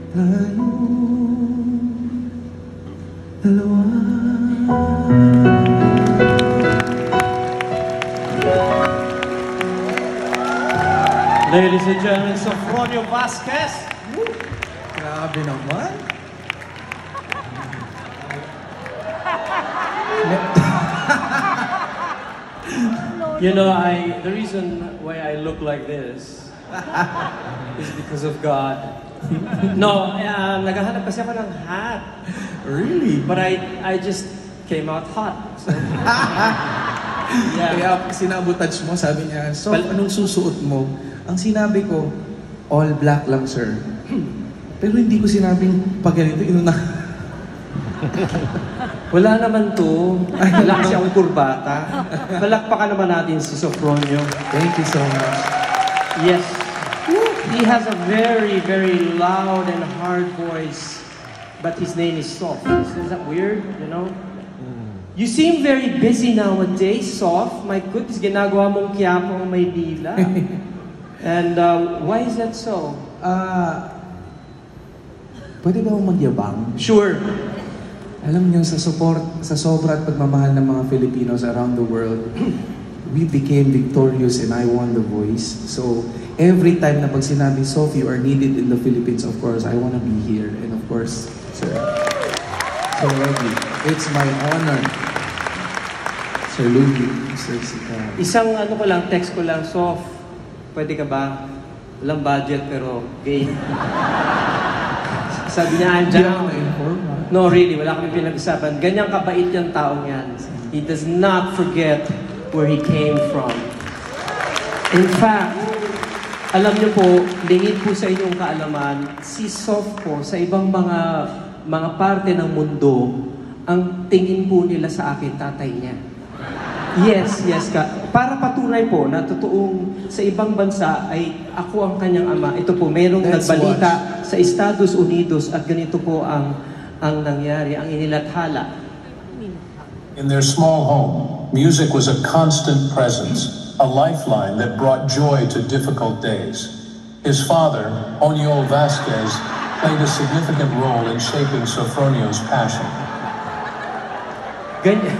tayong dalawa. Ladies and gentlemen, Sofronio Vasquez. Grabe naman. You know, the reason why I look like this is because of God. No, naghahanap kasi ako ng hat. Really? But I just came out hot. So, yeah. Kaya sinabotage mo, sabi niya, so anong susuot mo? Ang sinabi ko, all black lang, sir. Pero hindi ko sinabing pag ganito, inuna. Wala naman to. Wala kasi akong kurbata. Palakpakan naman natin si Sofronio. Thank you so much. Yes. He has a very, very loud and hard voice. But his name is Sof. Is that weird? You know? You seem very busy nowadays, Sof. My goodness, ginagawa mong Quiapo ang Maynila. And why is that so? Pwede ba akong magyabang? Sure. Alam niyo, sa sobra at pagmamahal ng mga Filipinos around the world, we became victorious and I won The Voice. So, every time na pag sinabi, Sof, you are needed in the Philippines, of course, I want to be here. And of course, sir, so Reggie, it's my honor. Sir Louie, Sir Sika. Isang ko lang, text ko lang, Sof, pwede ka ba? Walang budget pero game. Sabi niya, I'm down. No, really, wala kami pinag-usapan. Ganyang kabait yung taong yan. He does not forget where he came from. In fact, alam niyo po, lingid po sa inyong kaalaman, si Sof po, sa ibang mga parte ng mundo, ang tingin po nila sa akin, tatay niya. Yes, ka. Para patunay po na totoong sa ibang bansa ay ako ang kanyang ama. Ito po, merong nagbalita sa Estados Unidos at ganito po ang nangyari, ang inilathala. In their small home, music was a constant presence, a lifeline that brought joy to difficult days. His father, Oniol Vasquez, played a significant role in shaping Sofronio's passion. Ganyan.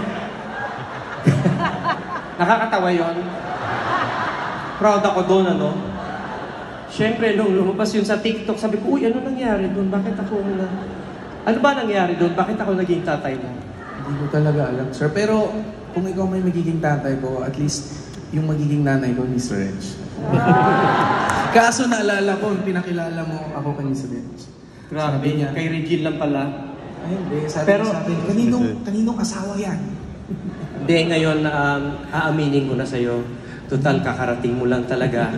Nakakatawa yun. Proud ako doon, ano? Siyempre, nung lumabas yun sa TikTok, sabi ko, uy, ano nangyari doon? Bakit ako Ano ba nangyari doon? Bakit ako naging tatay mo? Hindi ko talaga alam, sir. Pero kung ikaw may magiging tatay ko, at least yung magiging nanay ko, Miss Reg. Kaso naalala ko, pinakilala mo ako kay Miss Reg. Grabe, niya, kay Regine lang pala. Ay, hindi. Sabi sa akin, kaninong asawa yan? Hindi, ngayon, aaminin ko na sa'yo. Total, kakarating mo lang talaga.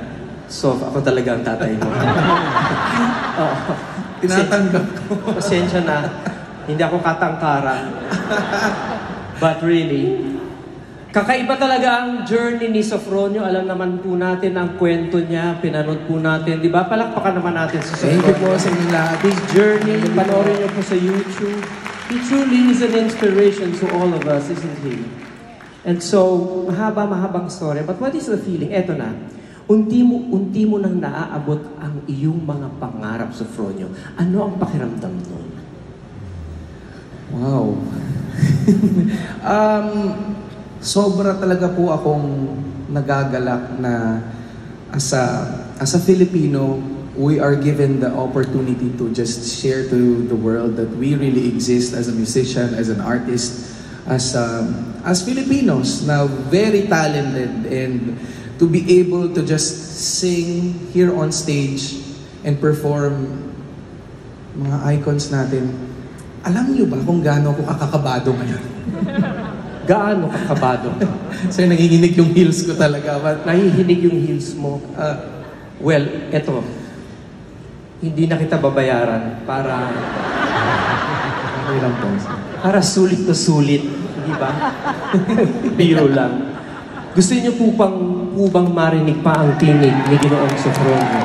So, ako talaga ang tatay mo. Oo. Tinatanggap ko. Pasensya na. Hindi ako katangkaran. But really, kakaiba talaga ang journey ni Sofronio. Alam naman po natin ang kwento niya. Pinanood po natin. Di ba? Palakpakan naman natin si Sofronio. Thank you po sa inyo lahat. His journey, panoorin niyo po sa YouTube. He truly is an inspiration to all of us, isn't he? And so, mahabang story. But what is the feeling? Eto na. Unti mo nang naaabot ang iyong mga pangarap, Sofronio. Ano ang pakiramdam nun? Wow. Sobra talaga po akong nagagalak na as a Filipino, we are given the opportunity to just share to the world that we really exist as a musician, as an artist, as Filipinos, now very talented, and to be able to just sing here on stage and perform mga icons natin. Alam niyo ba kung gaano ako kakakabado ngayon? Gaano kakabado? Sir, nanginginig yung heels ko talaga. But, nahihinig yung heels mo. Well, eto. Hindi na kita babayaran para... Okay lang po. Para sulit na sulit. Di ba? Biro lang. Gusto niyo po bang marinig pa ang tinig ni Ginoong Sofronio?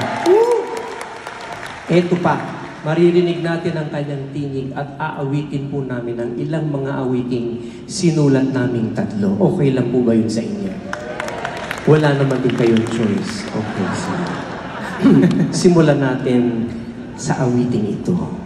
Eto pa. Maririnig natin ang kanyang tinig at aawitin po namin ang ilang mga awiting sinulat naming tatlo. Okay lang po ba yun sa inyo? Wala naman din kayong choice. Okay, so. Simulan natin sa awiting ito.